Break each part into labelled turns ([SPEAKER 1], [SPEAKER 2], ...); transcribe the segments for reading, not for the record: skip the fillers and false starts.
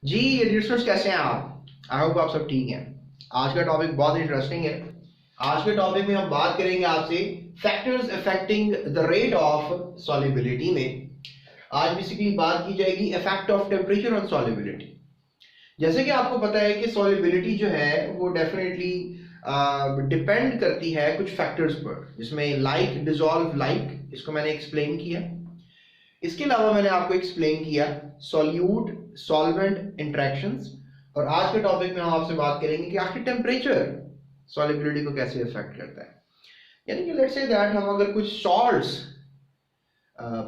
[SPEAKER 1] जी listeners, कैसे हैं आप? आई होप आप सब ठीक हैं। आज का टॉपिक बहुत इंटरेस्टिंग है। आज के टॉपिक में हम बात करेंगे आपसे factors affecting the rate of solubility में। आज बेसिकली बात की जाएगी effect of temperature on solubility. जैसे कि आपको पता है कि सॉल्युबिलिटी जो है वो डेफिनेटली डिपेंड करती है कुछ फैक्टर्स पर, जिसमें लाइक डिसॉल्व लाइक, इसको मैंने एक्सप्लेन किया। इसके अलावा मैंने आपको एक्सप्लेन किया सॉल्यूट सॉल्वेंट इंटरेक्शंस। और आज के टॉपिक में हम आपसे बात करेंगे कि आखिर टेम्परेचर सॉल्युबिलिटी को कैसे अफेक्ट करता है। यानी कि लेट्स से दैट हम अगर कुछ सॉल्ट्स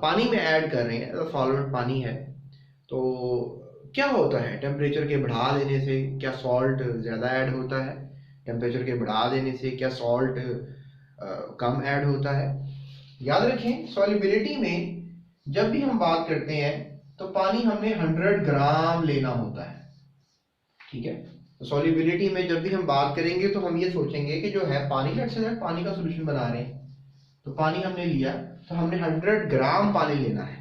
[SPEAKER 1] पानी में ऐड कर रहे हैं, तो सॉल्वेंट पानी है, तो क्या होता है टेम्परेचर के बढ़ा देने से? क्या सॉल्ट ज़्यादा ऐड होता है? टेम्परेचर के बढ़ा देने से क्या सॉल्ट कम ऐड होता है? याद रखें, सॉल्युबिलिटी में जब भी हम बात करते हैं तो पानी हमने 100 ग्राम लेना होता है, ठीक है। तो सॉल्युबिलिटी में जब भी हम बात करेंगे तो हम ये सोचेंगे कि जो है पानी, लेट्स से पानी का सॉल्यूशन बना रहे हैं, तो पानी हमने लिया, तो हमने 100 ग्राम पानी लेना है।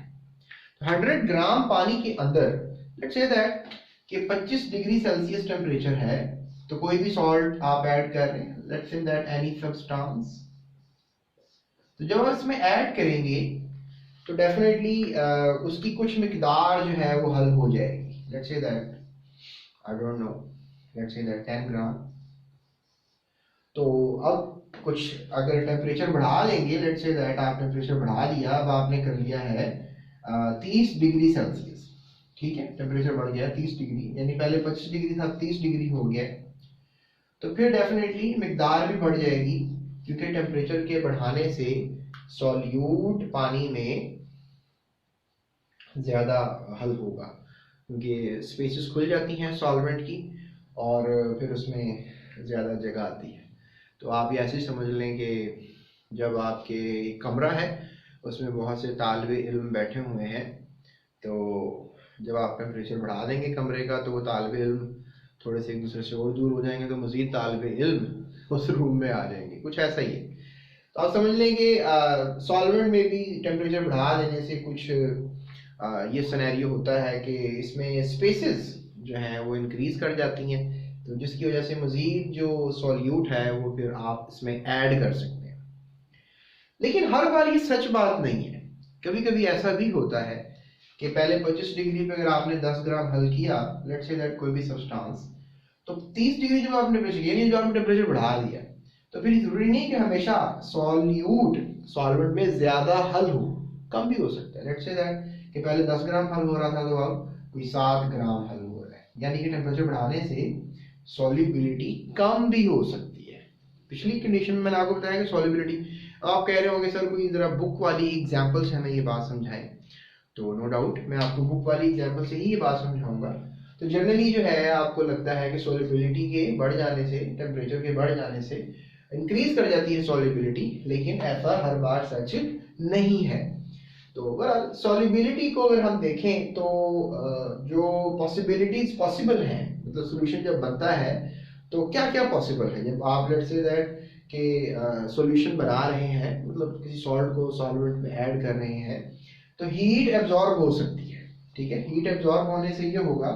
[SPEAKER 1] तो 100 ग्राम पानी के अंदर लेट्स से दैट कि 25 डिग्री सेल्सियस टेम्परेचर है, तो कोई भी सॉल्ट आप ऐड कर रहे हैं, let's say that any substance. तो जब हम इसमें ऐड करेंगे तो डेफिनेटली उसकी कुछ मिकदार जो है वो हल हो जाएगी। Let's say that I don't know, let's say that 10 ग्राम। तो अब कुछ अगर टेम्परेचर बढ़ा देंगे, लेट्स से दैट आप टेम्परेचर बढ़ा दिया, अब आपने कर लिया है 30 डिग्री सेल्सियस, ठीक है। टेम्परेचर बढ़ गया 30 डिग्री, यानी पहले 25 डिग्री था, 30 डिग्री हो गया। तो फिर डेफिनेटली मिकदार भी बढ़ जाएगी, क्योंकि टेम्परेचर के बढ़ाने से सॉल्यूट पानी में ज़्यादा हल होगा, क्योंकि स्पेसेस खुल जाती हैं सॉल्वेंट की और फिर उसमें ज़्यादा जगह आती है। तो आप ये ऐसे समझ लें कि जब आपके एक कमरा है, उसमें बहुत से तालिबे इल्म बैठे हुए हैं, तो जब आप टेम्परेचर बढ़ा देंगे कमरे का, तो वो तालिबे इल्म थोड़े से एक दूसरे से और दूर हो जाएंगे, तो मज़ीद तालिबे इल्म उस रूम में आ जाएंगे, कुछ ऐसा ही है। तो आप समझ लें कि सॉल्वेंट में भी टेम्परेचर बढ़ा देने से कुछ ये सिनेरियो होता है कि इसमें स्पेसेस जो हैं वो इंक्रीज कर जाती हैं, तो जिसकी वजह से मज़ीद जो सॉल्यूट है वो फिर आप इसमें ऐड कर सकते हैं। लेकिन हर बार ये सच बात नहीं है। कभी कभी ऐसा भी होता है कि पहले 25 डिग्री पे अगर आपने 10 ग्राम हल किया, लेट्स से दैट कोई भी सब्सटेंस, तो 30 डिग्री जब आपने यानी जो आपने टेम्परेचर बढ़ा दिया, तो फिर जरूरी नहीं कि हमेशा सॉल्यूट सॉल्वेंट में ज्यादा हल हो, कम भी हो सकता है। लेट्स से दैट कि पहले 10 ग्राम हल हो रहा था, तो अब कोई 7 ग्राम हल हो रहा है, यानी कि टेम्परेचर बढ़ाने से सॉल्युबिलिटी कम भी हो सकती है। पिछली कंडीशन में मैंने आपको बताया कि सॉल्युबिलिटी, आप कह रहे होंगे सर कोई जरा बुक वाली एग्जांपल से हमें ये बात समझाएं, तो नो डाउट मैं आपको बुक वाली एग्जांपल से ही ये बात समझाऊंगा। तो जनरली जो है आपको लगता है कि सॉल्युबिलिटी के बढ़ जाने से, टेम्परेचर के बढ़ जाने से इंक्रीज कर जाती है सॉल्युबिलिटी, लेकिन ऐसा हर बार सच नहीं है। तो ओवरऑल सॉल्युबिलिटी को अगर हम देखें तो जो पॉसिबिलिटीज पॉसिबल हैं, मतलब सॉल्यूशन जब बनता है तो क्या क्या पॉसिबल है। जब आप लेट्स से दैट कि सॉल्यूशन बना रहे हैं, मतलब किसी सॉल्ट को सॉल्वेंट में ऐड कर रहे हैं, तो हीट एब्जॉर्ब हो सकती है, ठीक है। हीट एब्जॉर्ब होने से ये होगा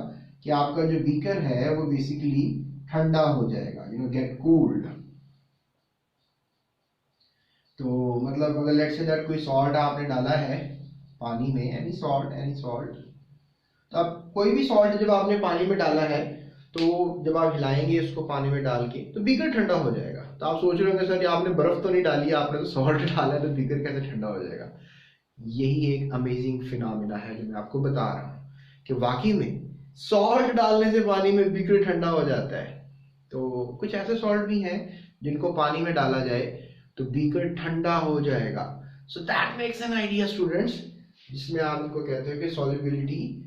[SPEAKER 1] कि आपका जो बीकर है वो बेसिकली ठंडा हो जाएगा, गेट कूल्ड। तो मतलब अगर लेट्स से दैट कोई सॉल्ट आपने डाला है पानी में, एनी सॉल्ट, तो अब कोई भी सॉल्ट जब आपने पानी में डाला है, तो जब आप हिलाएंगे उसको पानी में डाल के, तो बीकर ठंडा हो जाएगा। तो आप सोच रहे होंगे सर आपने बर्फ तो नहीं डाली, आपने तो सॉल्ट डाला है, तो बीकर कैसे ठंडा हो जाएगा? यही एक अमेजिंग फिनोमेना है जो मैं आपको बता रहा हूँ कि वाकई में सॉल्ट डालने से पानी में बीकर ठंडा हो जाता है। तो कुछ ऐसे सॉल्ट भी हैं जिनको पानी में डाला जाए तो बीकर ठंडा हो जाएगा। सो that makes an idea students, जिसमें आप उनको कहते हो कि सॉल्युबिलिटी,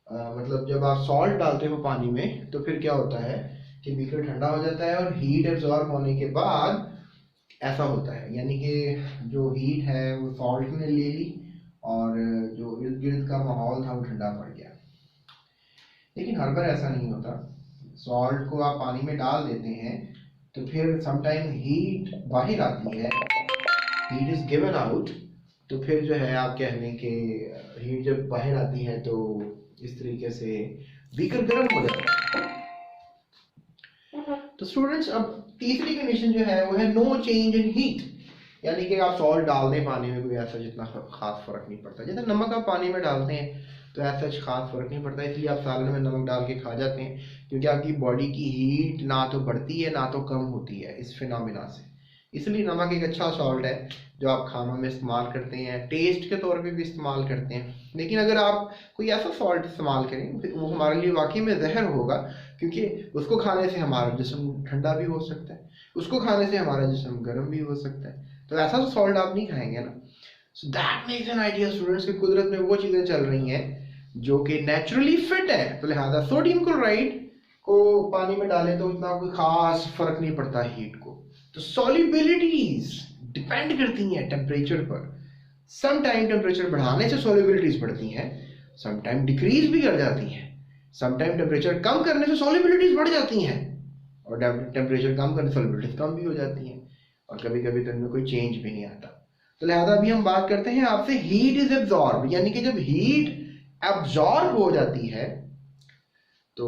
[SPEAKER 1] मतलब जब आप सॉल्ट डालते हो पानी में तो फिर क्या होता है कि बीकर ठंडा हो जाता है, और हीट एब्जॉर्ब होने के बाद ऐसा होता है, यानी कि जो हीट है वो सॉल्ट ने ले ली और जो इर्द गिर्द का माहौल था वो ठंडा पड़ गया। लेकिन हर बार ऐसा नहीं होता। सॉल्ट को आप पानी में डाल देते हैं तो फिर समटाइम हीट बाहर आती है, हीट इज गिवन आउट। तो फिर जो है आप कह लें कि हीट जब बाहर आती है तो इस तरीके से वीकर गर्म हो जाता है। तो स्टूडेंट्स अब तीसरी कंडीशन जो है वो है नो चेंज इन हीट, यानी कि आप सॉल्ट डाल दें पानी में, कोई ऐसा जितना खास फर्क नहीं पड़ता। जैसे नमक आप पानी में डालते हैं तो ऐसा खास फर्क नहीं पड़ता, इसलिए आप सालन में नमक डाल के खा जाते हैं, क्योंकि आपकी बॉडी की हीट ना तो बढ़ती है ना तो कम होती है इस फिनोमिना से। इसलिए नमक एक अच्छा सॉल्ट है जो आप खानों में इस्तेमाल करते हैं, टेस्ट के तौर पे भी इस्तेमाल करते हैं। लेकिन अगर आप कोई ऐसा सॉल्ट इस्तेमाल करें फिर वो हमारे लिए वाकई में जहर होगा, क्योंकि उसको खाने से हमारा जिस्म ठंडा भी हो सकता है, उसको खाने से हमारा जिस्म गर्म भी हो सकता है। तो ऐसा तो सॉल्ट आप नहीं खाएंगे ना। सो that makes an idea students कि कुदरत में वो चीज़ें चल रही हैं जो कि नेचुरली फिट है, तो लिहाजा सोडियम क्लोराइड को पानी में डालें तो इतना कोई खास फर्क नहीं पड़ता हीट को। तो सॉल्युबिलिटीज डिपेंड करती हैं टेम्परेचर पर। सम टाइम टेम्परेचर बढ़ाने से सॉल्युबिलिटीज बढ़ती हैं, सम टाइम डिक्रीज भी कर जाती हैं, सम टाइम टेम्परेचर कम करने से सॉल्युबिलिटीज बढ़ जाती हैं, और टेम्परेचर कम करने से सॉल्युबिलिटीज कम भी हो जाती हैं, और कभी कभी तो इनमें कोई चेंज भी नहीं आता। तो लिहाजा अभी हम बात करते हैं आपसे हीट इज एब्जॉर्ब, यानी कि जब हीट एब्जॉर्ब हो जाती है तो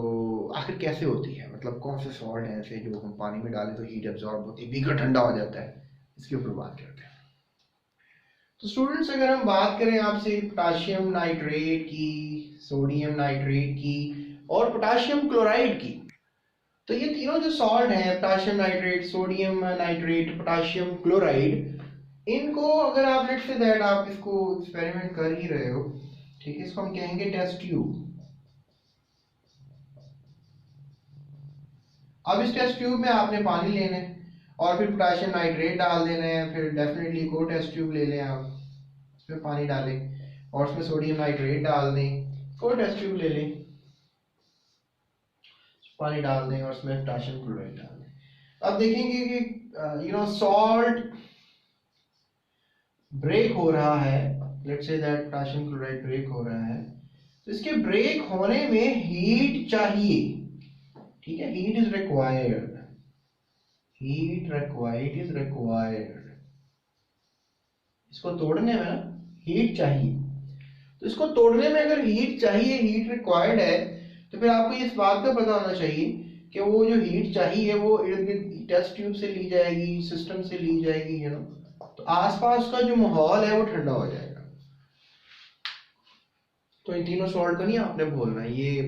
[SPEAKER 1] आखिर कैसे होती है, मतलब कौन से सॉल्ट हैं ऐसे जो हम पानी में डालें तो हीट एब्जॉर्ब होती है, बीकर ठंडा हो जाता है, इसके ऊपर बात करते हैं। तो स्टूडेंट्स अगर हम बात करें आपसे पोटाशियम नाइट्रेट की, सोडियम नाइट्रेट की और पोटाशियम क्लोराइड की, तो ये तीनों जो सॉल्ट हैं potassium nitrate, sodium nitrate, potassium chloride, इनको अगर आप लेट्स से दैट आप इसको एक्सपेरिमेंट कर ही रहे हो, ठीक है, इसको हम कहेंगे टेस्ट ट्यूब। अब इस टेस्ट ट्यूब में आपने पानी लेना है और फिर पोटाशियम नाइट्रेट डाल देना है, फिर डेफिनेटली एक और टेस्ट ट्यूब ले लें आप, उसमें पानी डालें और उसमें सोडियम नाइट्रेट डाल दें, और टेस्ट ट्यूब ले लें, पानी डाल दें और उसमें पोटाशियम क्लोराइड डाल दें। अब देखेंगे कि सॉल्ट ब्रेक हो रहा है, let's say that potassium chloride break हो रहा है, तो इसके ब्रेक होने में हीट चाहिए, ठीक है, heat is required, heat is required, इसको तोड़ने में ना हीट चाहिए। तो इसको तोड़ने में अगर हीट चाहिए, हीट रिक्वायर्ड है, तो फिर आपको इस बात का पता होना चाहिए कि वो जो हीट चाहिए वो इर्द गिर्द टेस्ट ट्यूब से ली जाएगी, सिस्टम से ली जाएगी, तो आसपास का जो माहौल है वो ठंडा हो जाएगा। तो इन तीनों सॉल्ट को नहीं आपने भूलना, ये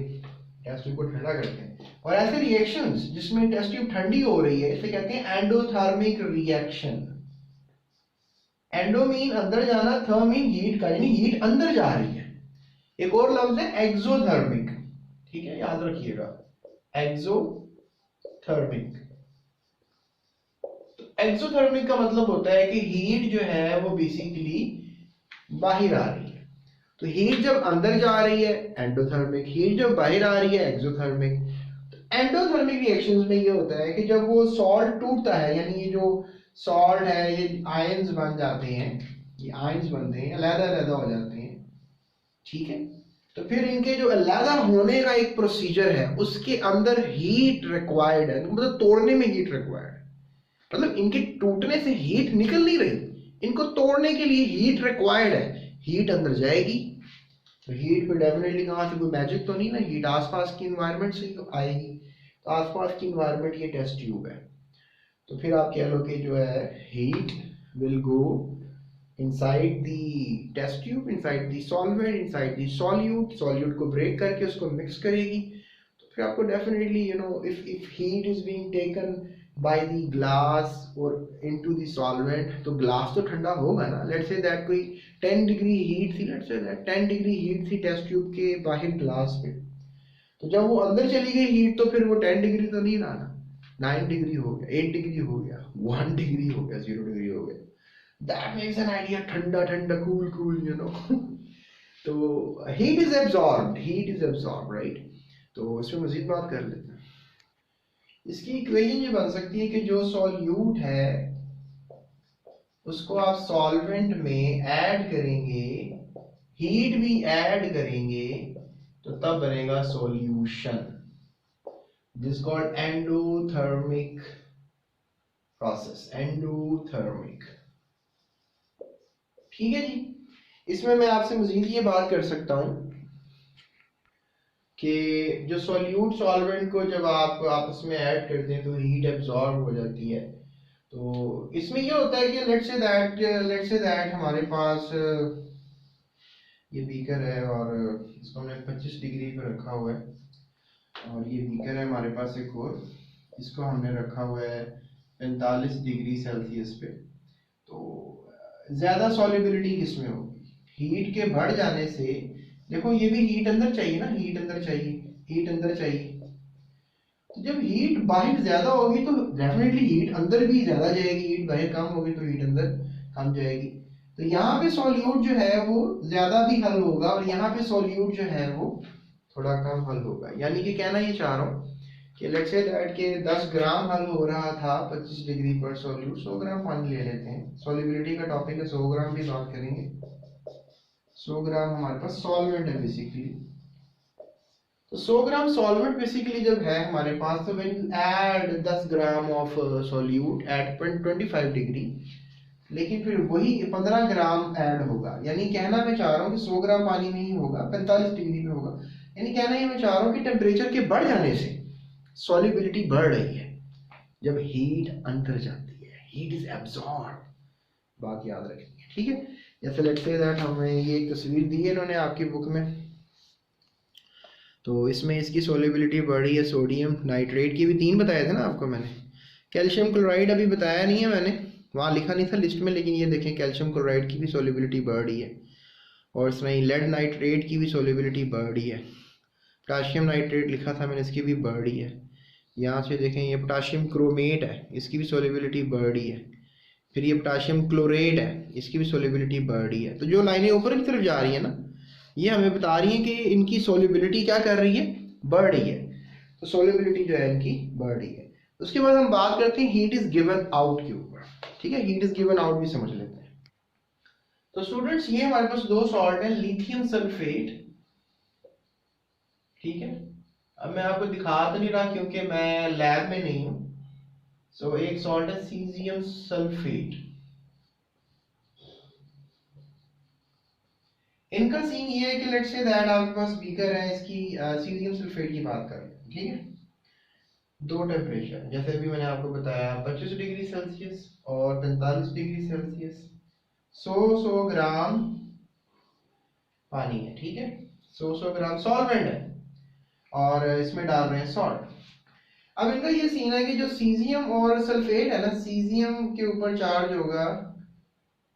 [SPEAKER 1] टेस्ट ट्यूब को ठंडा करते हैं। और ऐसे रिएक्शंस जिसमें टेस्ट ट्यूब ठंडी हो रही है इसे कहते हैं एंडोथर्मिक रिएक्शन। एंडो मीन अंदर जाना, थर्म मीन हीट का, यानी हीट अंदर जा रही है। एक और लफ्ज है एक्सोथर्मिक, ठीक है, याद रखिएगा, एक्सोथर्मिक। तो एक्सोथर्मिक का मतलब होता है कि हीट जो है वो बेसिकली बाहर आ रही है। तो हीट जब अंदर जा रही है एंडोथर्मिक, हीट जब बाहर आ रही है एक्सोथर्मिक। तो एंडोथर्मिक रिएक्शंस में ये होता है कि जब वो सॉल्ट टूटता है, यानी ये जो सॉल्ट है ये आयंस बन जाते हैं, ये आयंस बनते हैं, अलग-अलग हो जाते हैं, ठीक है, तो फिर इनके जो अलग होने का एक प्रोसीजर है उसके अंदर हीट रिक्वायर्ड है, मतलब तोड़ने में हीट रिक्वायर्ड है, मतलब इनके टूटने से हीट निकल नहीं रही, इनको तोड़ने के लिए हीट रिक्वायर्ड है, हीट अंदर जाएगी। तो हीट पे डेफिनेटली कहाँ से, कोई मैजिक तो नहीं ना, हीट आसपास की इन्वायरमेंट से आएगी। तो आसपास की इन्वायरमेंट ये टेस्ट ट्यूब है। तो फिर आप कह लो कि जो है heat will go inside the test tube, inside the solvent, inside the solute, solute को ब्रेक करके उसको मिक्स करेगी। तो फिर आपको definitely if heat is being taken by the glass और इनटू द सॉल्वेंट, तो ग्लास तो ठंडा होगा ना। लेट्स से दैट कोई 10 डिग्री हीट थी, let's say that 10 degree heat थी टेस्ट ट्यूब के बाहर ग्लास पे, तो जब वो अंदर चली गई हीट तो फिर वो 10 डिग्री तो नहीं रहा ना, 9 डिग्री हो गया, 8 डिग्री हो गया, 1 डिग्री हो गया, 0 डिग्री हो गया। दैट मेक्स एन आइडिया, ठंडा ठंडा, कूल कूल, तो हीट इज एब्जॉर्ब्ड, राइट। तो इसमें मजीद बात कर लेते हैं। इसकी इक्वेशन ये बन सकती है कि जो सॉल्यूट है उसको आप सॉल्वेंट में ऐड करेंगे, हीट भी ऐड करेंगे, तो तब बनेगा solution. This called endothermic process, endothermic, ठीक है जी। इसमें मैं आपसे मजीद ये बात कर सकता हूं कि जो सॉल्यूट सॉल्वेंट को जब आप आपस में ऐड करते हैं तो हीट एब्जॉर्ब हो जाती है। तो इसमें ये होता है कि लेट्स से दैट हमारे पास ये बीकर है और इसको हमने 25 डिग्री पे रखा हुआ है, और ये बीकर है हमारे पास एक और, इसको हमने रखा हुआ है 45 डिग्री सेल्सियस पे। तो ज़्यादा सॉल्युबिलिटी किसमें होगी? हीट के बढ़ जाने से, देखो ये भी हीट अंदर चाहिए ना, हीट अंदर चाहिए। तो जब हीट बाहर ज़्यादा होगी तो डेफिनेटली हीट अंदर भी ज़्यादा जाएगी, हीट बाहर कम होगी तो हीट अंदर कम जाएगी। तो यहाँ पे सॉल्यूट जो है वो ज़्यादा भी हल होगा और यहाँ पे सॉल्यूट जो है वो थोड़ा कम हल होगा। यानी कि कहना ये चाह रहा हूँ कि लेट्स से दैट के 10 ग्राम हल हो रहा था 25 डिग्री पर सॉल्यूट, 100 ग्राम पानी ले लेते हैं। सॉल्युबिलिटी का टॉपिक है, 100 ग्राम भी बात करेंगे। 100 ग्राम हमारे पास सॉल्वेंट है बेसिकली। तो 100 ग्राम सॉल्वेंट बेसिकली जब है हमारे पास, तो when you add 10 gram of solute at 25 degree, लेकिन फिर वही 15 ग्राम ऐड होगा। यानी कहना मैं चाह रहा हूँ कि 100 ग्राम पानी में ही होगा, 45 डिग्री पे होगा। यानी कहना ये मैं चाह रहा हूँ कि टेम्परेचर के बढ़ जाने से सॉल्युबिलिटी बढ़ रही है जब हीट अंदर जाती है, हीट इज एब्जॉर्ब। बात याद रखनी है, ठीक है। जैसे लेट्स से दैट हमें ये एक तस्वीर दी है इन्होंने आपकी बुक में, तो इसमें इसकी सॉल्युबिलिटी बढ़ी है। सोडियम नाइट्रेट की भी 3 बताए थे ना आपको मैंने, कैल्शियम क्लोराइड अभी बताया नहीं है मैंने, वहाँ लिखा नहीं था लिस्ट में, लेकिन ये देखें कैल्शियम क्लोराइड की भी सॉल्युबिलिटी बढ़ रही है। और इसमें लेड नाइट्रेट की भी सॉल्युबिलिटी बढ़ रही है। पोटाशियम नाइट्रेट लिखा था मैंने, इसकी भी बढ़ रही है। यहाँ से देखें ये पोटाशियम क्रोमेट है, इसकी भी सॉल्युबिलिटी बढ़ रही है। फिर ये पोटाशियम क्लोरेट है, इसकी भी सॉल्युबिलिटी बढ़ रही है। तो जो लाइनें ऊपर की तरफ जा रही है ना, ये हमें बता रही हैं कि इनकी सॉल्युबिलिटी क्या कर रही है, बढ़ रही है। तो सॉल्युबिलिटी जो है इनकी बढ़ रही है। उसके बाद हम बात करते हैं हीट इज गिवन आउट के ऊपर, ठीक है। हीट इज गिवन आउट भी समझ लेते हैं। तो स्टूडेंट्स ये हमारे पास 2 सॉल्ट है, लिथियम सल्फेट, ठीक है। अब मैं आपको दिखा तो नहीं रहा क्योंकि मैं लैब में नहीं हूं। सो एक सॉल्ट है सीजियम सल्फेट। इनका सीन ये है कि लेट्स से दैट आपके पास बीकर है, इसकी सीजियम सल्फेट की बात कर, ठीक है। 2 टेम्परेचर जैसे अभी मैंने आपको बताया 25 डिग्री सेल्सियस और 45 डिग्री सेल्सियस। 100 ग्राम पानी है, ठीक है। 100 ग्राम सॉल्वेंट है और इसमें डाल रहे हैं सॉल्ट। अब इनका ये सीन है कि जो सीजियम और सल्फेट है ना, सीजियम के ऊपर चार्ज होगा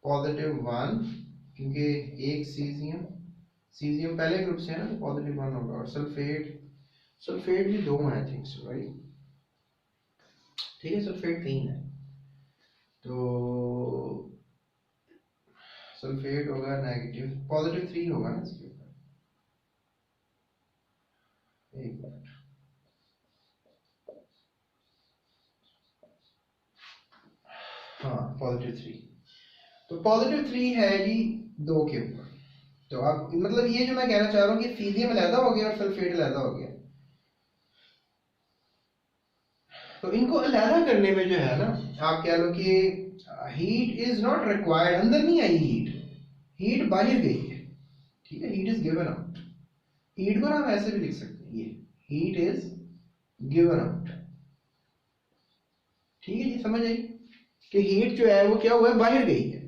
[SPEAKER 1] +1, क्योंकि एक सीजियम पहले ग्रुप से है ना, तो +1 होगा। और सल्फेट भी 2 है आई थिंक सो, राइट, ठीक है। सल्फेट 3 है, तो सल्फेट होगा नेगेटिव, +3 होगा ना इसके ऊपर। एक मिनट, हाँ +3, तो +3 है जी 2 के ऊपर। तो आप मतलब ये जो मैं कहना चाह रहा हूँ कि सीजियम अलहदा हो गया और सल्फेट अलहदा हो गया। तो इनको अलहदा करने में जो है ना, आप कह लो कि हीट इज नॉट रिक्वायर्ड, अंदर नहीं आई हीट बाहर गई है, ठीक है। Heat is given out. Heat को हम ऐसे भी लिख सकते हैं, ये हीट इज गिवन आउट, ठीक है जी। समझ आई कि हीट जो है वो क्या हुआ है, बाहर गई है।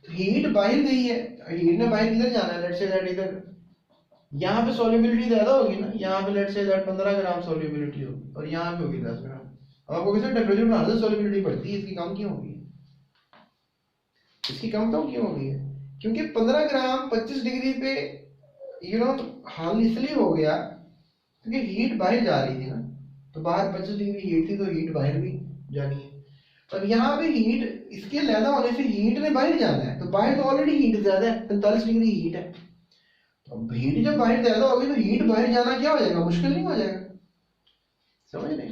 [SPEAKER 1] तो हीट बाहर गई है, हीट ने बाहर किधर जाना है, लेट्स से दैट इधर, यहाँ पे सॉल्युबिलिटी ज्यादा होगी ना, यहाँ पे let's say that 15 gram solubility होगी और यहाँ पे होगी 10 ग्राम। अब आपको कैसे टेम्परेचर बढ़ाने से सॉल्युबिलिटी बढ़ती है, इसकी कम क्यों होगी, इसकी कम तो क्यों होगी है, क्योंकि 15 ग्राम 25 डिग्री पे हाल इसलिए हो गया क्योंकि हीट बाहर जा रही थी ना। तो बाहर 25 डिग्री हीट थी, तो हीट बाहर भी जानी है। अब यहाँ पे हीट इसके अलहदा होने से हीट ने बाहर जाना है, तो बाहर तो ऑलरेडी हीट ज्यादा है, 45 डिग्री हीट है। तो हीट जब बाहर ज्यादा होगी तो हीट बाहर जाना क्या हो जाएगा, मुश्किल नहीं हो जाएगा, समझ रहे।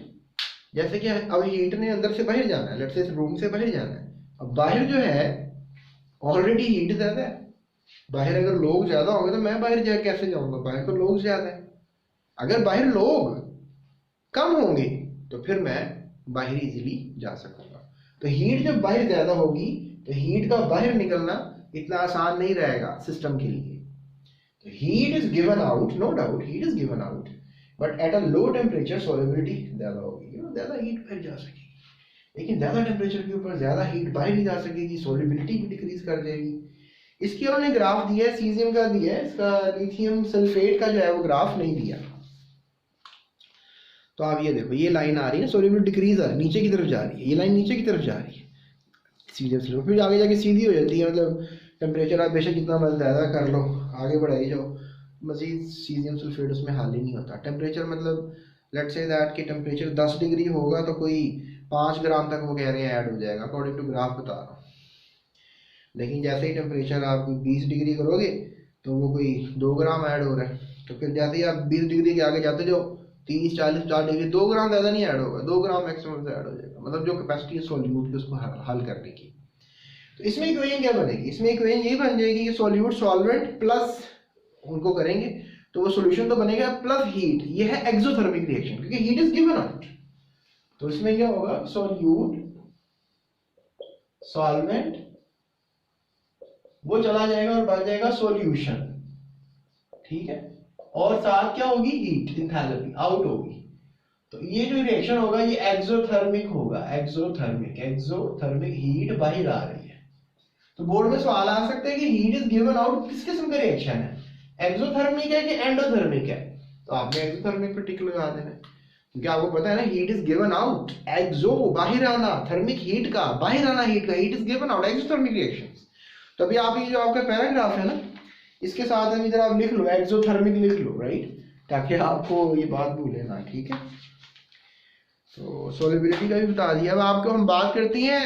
[SPEAKER 1] जैसे कि अब हीट ने अंदर से बाहर जाना है, लेट्स से इस रूम से बाहर जाना है। अब बाहर जो है ऑलरेडी हीट ज्यादा है, बाहर अगर लोग ज्यादा होंगे तो मैं बाहर कैसे जाऊंगा, बाहर तो लोग ज्यादा है। अगर बाहर लोग कम होंगे तो फिर मैं बाहर इजीली जा सकूंगा। तो हीट जब बाहर ज्यादा होगी तो हीट का बाहर निकलना इतना आसान नहीं रहेगा सिस्टम के लिए। तो heat is given out, no doubt heat is given out, but at a low temperature solubility ज़्यादा होगी, ज़्यादा हीट बाहर जा सकेगी। लेकिन ज़्यादा टेम्परेचर के ऊपर ज़्यादा हीट बाहर नहीं जा सकेगी, सॉल्युबिलिटी भी डिक्रीज कर जाएगी। इसकी उन्होंने ग्राफ दिया है, सीजियम का दिया है, इसका लिथियम सल्फेट का जो है वो ग्राफ नहीं दिया। तो आप ये देखो, ये लाइन आ रही है, सॉल्युबिलिटी डिक्रीज आ रही है, नीचे की तरफ जा रही है, ये लाइन नीचे की तरफ जा रही है सीजियम सल्फेट, फिर आगे जाके सीधी हो जाती है। मतलब टेम्परेचर आप बेशक जितना ज़्यादा कर लो, आगे बढ़ाई जाओ, मजीद सीजियम सल्फेट उसमें हाल ही नहीं होता। टेम्परेचर मतलब लेट्स से दैट कि टेम्परेचर 10 डिग्री होगा तो कोई 5 ग्राम तक वो कह रहे हैं ऐड हो जाएगा, अकॉर्डिंग टू ग्राफ बता रहा हूँ। लेकिन जैसे ही टेम्परेचर आप 20 डिग्री करोगे तो वो कोई 2 ग्राम ऐड हो रहा है। तो फिर जैसे ही आप 20 डिग्री के आगे जाते जाओ, 30 40 50 डिग्री, 2 ग्राम ज़्यादा नहीं ऐड होगा, 2 ग्राम मैक्सिमम से ऐड हो जाएगा, मतलब जो कैपेसिटी है सॉल्यूट की उसको हल करने की। तो इसमें इक्वेशन क्या बनेगी? इसमें इक्वेशन यही बन जाएगी कि सॉल्यूट सॉल्वेंट प्लस उनको करेंगे तो वो सॉल्यूशन तो बनेगा प्लस हीट, ये है एक्सोथर्मिक रिएक्शन, क्योंकि हीट इज गिवन आउट। तो इसमें क्या होगा? सॉल्यूट सॉल्वेंट वो चला जाएगा और बन जाएगा सॉल्यूशन, ठीक है। और साथ क्या होगी? हीट, एंथैल्पी आउट होगी। तो ये जो रिएक्शन होगा ये एक्सोथर्मिक होगा, एक्सोथर्मिक हीट बाहर आ रही है। तो बोर्ड में सवाल आ सकते हैं कि हीट इज गिवन आउट, किस किस्म का रिएक्शन है, एक्सोथर्मिक है कि एंडोथर्मिक है? तो आपने एक्सोथर्मिक पर टिक लगा देना है, क्योंकि आपको पता है ना हीट इज गिवन आउट, एक्सो बाहर आना, थर्मिक हीट का बाहर आना, हीट का, heat is given out, exothermic reactions. तो अभी आप ये जो आपका पैराग्राफ है ना, इसके साथ में इधर आप लिख लो एक्सोथर्मिक लिख लो, राइट, ताकि आपको ये बात भूले ना, ठीक है। तो सॉल्युबिलिटी का भी बता दिया। अब आपको हम बात करते हैं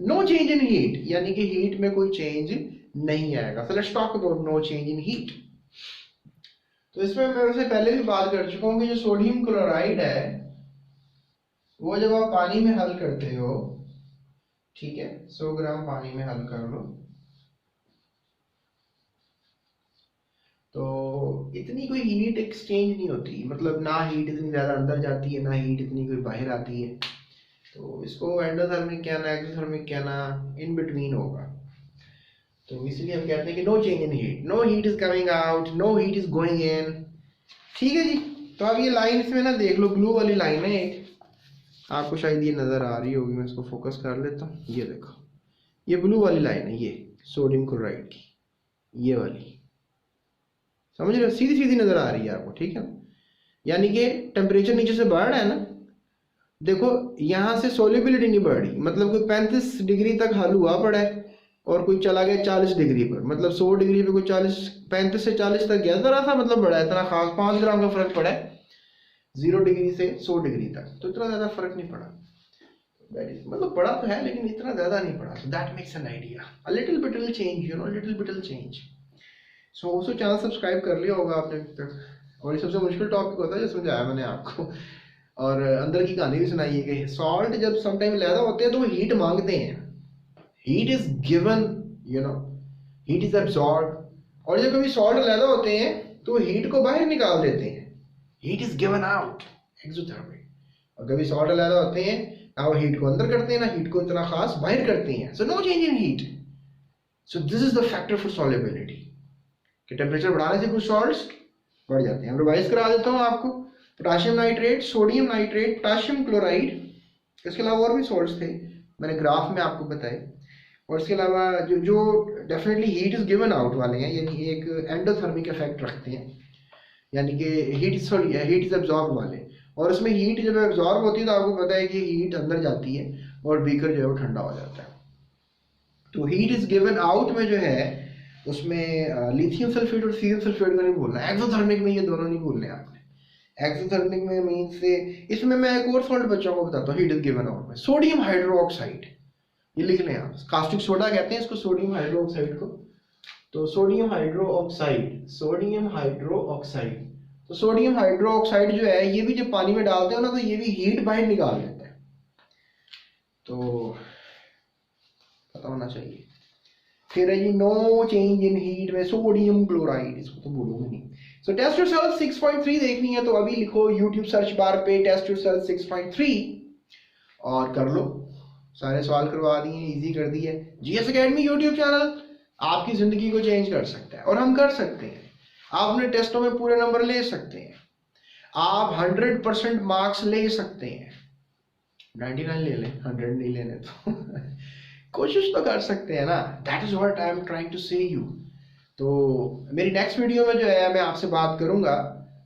[SPEAKER 1] नो चेंज इन हीट, यानी कि हीट में कोई चेंज नहीं आएगा। So let's talk about no change in heat. तो इसमें मैं वैसे पहले भी बात कर चुका हूँ कि जो सोडियम क्लोराइड है वो जब आप पानी में हल करते हो, ठीक है, 100 ग्राम पानी में हल कर लो, तो इतनी कोई हीट एक्सचेंज नहीं होती, मतलब ना हीट इतनी ज़्यादा अंदर जाती है, ना हीट इतनी कोई बाहर आती है। तो इसको एंडोथर्मिक कहना, एक्सोथर्मिक कहना, इन बिटवीन होगा। तो इसलिए हम कहते हैं कि no change in heat, no heat is coming out, no heat is going in, ठीक है जी। तो अब ये लाइन इसमें ना देख लो, ब्लू वाली लाइन है एक, आपको शायद ये नज़र आ रही होगी, मैं इसको फोकस कर लेता हूँ। ये देखो, ये ब्लू वाली लाइन है, ये सोडियम क्लोराइड की, ये वाली, समझ रहे हो, सीधी सीधी नजर आ रही है आपको, ठीक है। यानी कि टेम्परेचर नीचे से बढ़ रहा है ना, देखो यहाँ से सोल्युबिलिटी नहीं बढ़ रही, मतलब कोई 35 डिग्री तक हल हुआ पड़ा है और कोई चला गया 40 डिग्री पर, मतलब 100 डिग्री पे कोई 35 से 40 तक गया, जरा सा मतलब बढ़ा है, इतना खास 5 ग्राम का फर्क पड़ा है 0 डिग्री से 100 डिग्री तक, तो इतना ज्यादा फर्क नहीं पड़ा, मतलब पड़ा तो है लेकिन इतना ज्यादा नहीं पड़ा। So that makes an idea, a little bit will change, you know, little bit will change. So उसको चैनल सब्सक्राइब कर लिया होगा आपने अभी तक, और ये सबसे मुश्किल टॉपिक होता है जो समझाया मैंने आपको, और अंदर की कहानी भी सुनाई है कि सॉल्ट जब समटाइम ज़्यादा होते हैं तो वो हीट मांगते हैं, heat is given, you know, heat is absorb, और जब कभी सॉल्ट ज़्यादा होते हैं तो हीट को बाहर निकाल देते हैं, heat is given out, exothermic. और कभी सॉल्ट ज़्यादा होते हैं ना वो हीट को अंदर करते हैं ना हीट को इतना खास बाहर करते हैं। So no change in heat. So this is the factor for solubility, कि टेम्परेचर बढ़ाने से कुछ सॉल्ट्स बढ़ जाते हैं। रिवाइज करा देता हूँ आपको, potassium nitrate, sodium nitrate, potassium chloride, इसके अलावा और भी सॉल्ट्स थे मैंने ग्राफ में आपको बताए। और इसके अलावा जो definitely heat is given out वाले हैं, यानी एक एंडोथर्मिक इफेक्ट रखते हैं, यानी कि हीट इज एब्जॉर्ब वाले, और उसमें हीट जब एब्जॉर्ब होती है तो आपको पता है कि हीट अंदर जाती है और बीकर जो है वो ठंडा हो जाता है। तो हीट इज गिवन आउट में जो है उसमें लिथियम सल्फेट और सीजियम सल्फेट को नहीं भूलना, एक्सोथर्मिक में ये दोनों नहीं भूलने आपने। एक्सोथर्मिक में मीन से, इसमें मैं एक और सॉल्ट बच्चों को बताता हूँ हीट इज गिवन आउट में, सोडियम हाइड्रोक्साइड, ये लिख लें आप, कास्टिक सोडा कहते हैं इसको, सोडियम हाइड्रोक्साइड को। तो सोडियम हाइड्रोक्साइड, सोडियम हाइड्रोक्साइड, तो सोडियम हाइड्रोक्साइड जो है ये भी जब पानी में डालते हो ना तो ये भी हीट बाहर निकाल देता है, तो पता होना चाहिए। फिर है जी नो चेंज इन हीट में सोडियम क्लोराइड, इसको तो भूलोगे नहीं। सो टेस्ट योरसेल्फ 6.3 देखनी है तो अभी लिखो यूट्यूब सर्च बार पे टेस्ट योरसेल्फ 6.3 और कर लो, सारे सवाल करवा दिए, इजी कर दिए। जीएस एकेडमी यूट्यूब चैनल आपकी जिंदगी को चेंज कर सकता है, और हम कर सकते हैं, आप अपने टेस्टों में पूरे नंबर ले सकते हैं। आप 100% मार्क्स ले सकते हैं, 99 ले लें, 100 नहीं लेने तो कोशिश तो कर सकते हैं ना। That is what I am trying to say you. तो मेरी नेक्स्ट वीडियो में जो है मैं आपसे बात करूंगा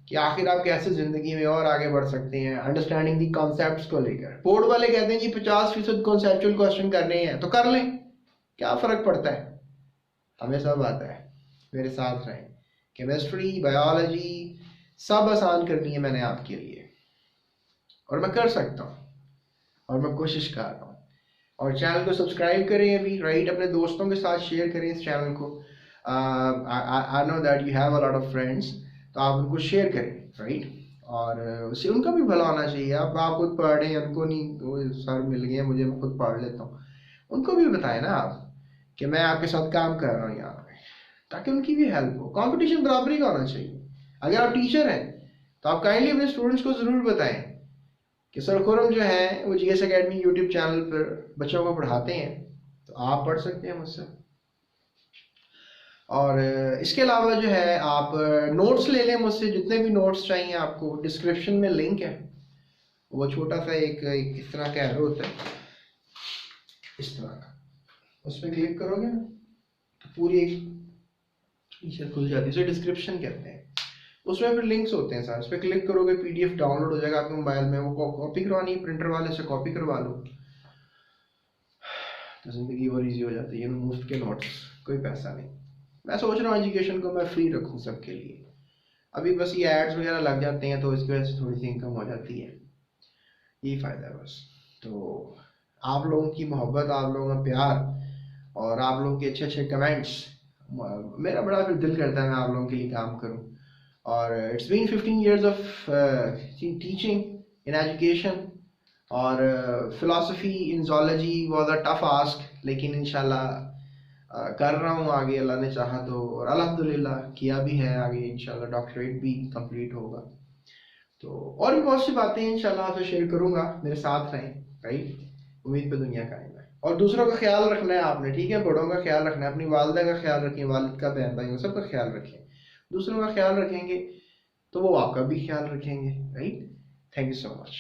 [SPEAKER 1] कि आखिर आप कैसे जिंदगी में और आगे बढ़ सकते हैं, अंडरस्टैंडिंग दी कॉन्सेप्ट्स को लेकर। बोर्ड वाले कहते हैं जी 50% कॉन्सेप्चुअल क्वेश्चन करने हैं, तो कर लें, क्या फर्क पड़ता है, हमें सब आता है, मेरे साथ रहें। केमिस्ट्री, बायोलॉजी सब आसान करनी है मैंने आपके लिए, और मैं कर सकता हूँ, और मैं कोशिश कर रहा हूँ। और चैनल को सब्सक्राइब करें अभी, राइट, अपने दोस्तों के साथ शेयर करें इस चैनल को। I know that you have a lot of friends, तो आप उनको शेयर करें, राइट, और उससे उनका भी भला होना चाहिए। आप खुद पढ़ें, उनको नहीं वो सर मिल गए मुझे, मैं खुद पढ़ लेता हूँ, उनको भी बताएं ना आप कि मैं आपके साथ काम कर रहा हूँ यहाँ पे, ताकि उनकी भी हेल्प हो। कंपटीशन बराबरी का होना चाहिए। अगर आप टीचर हैं तो आप काइंडली अपने स्टूडेंट्स को ज़रूर बताएं कि सर खुरम जो है वो जीएस एकेडमी यूट्यूब चैनल पर बच्चों को पढ़ाते हैं, तो आप पढ़ सकते हैं मुझसे। और इसके अलावा जो है आप नोट्स ले लें मुझसे, जितने भी नोट्स चाहिए आपको, डिस्क्रिप्शन में लिंक है, वो छोटा सा एक इस तरह का एरो होता है, इस तरह का, उस पर क्लिक करोगे ना तो पूरी एक टी-शर्ट खुल जाती है, उसे डिस्क्रिप्शन कहते हैं। उसमें फिर लिंक्स होते हैं सर, उस पर क्लिक करोगे पीडीएफ डाउनलोड हो जाएगा आपके मोबाइल में, वो कॉपी करवानी है प्रिंटर वाले से कॉपी करवा लो, तो ज़िंदगी और ईजी हो जाती है। मुफ्त के नोट्स, कोई पैसा नहीं। मैं सोच रहा हूँ एजुकेशन को मैं फ्री रखूँ सबके लिए। अभी बस ये एड्स वगैरह लग जाते हैं तो इसकी वजह से थोड़ी सी इनकम हो जाती है, यही फ़ायदा है बस। तो आप लोगों की मोहब्बत, आप लोगों का प्यार और आप लोगों के अच्छे अच्छे कमेंट्स, मेरा बड़ा फिर दिल करता है मैं आप लोगों के लिए काम करूँ। और it's been 15 years of teaching in education, और philosophy in zoology was a tough ask, लेकिन इंशाल्लाह कर रहा हूँ आगे अल्लाह ने चाहा तो, और अल्हम्दुलिल्लाह किया भी है, आगे इंशाल्लाह डॉक्टरेट भी कंप्लीट होगा। तो और भी बहुत सी बातें इंशाल्लाह आपसे शेयर करूँगा, मेरे साथ रहें, राइट। उम्मीद पे दुनिया कायम है। और दूसरों का ख्याल रखना है आपने, ठीक है, बड़ों का ख्याल रखना है, अपनी वालदा का ख्याल रखें, वालिद का, बहन भाइयों, सबका ख्याल रखें। दूसरों का ख्याल रखेंगे तो वो आपका भी ख्याल रखेंगे, right. Thank you so much.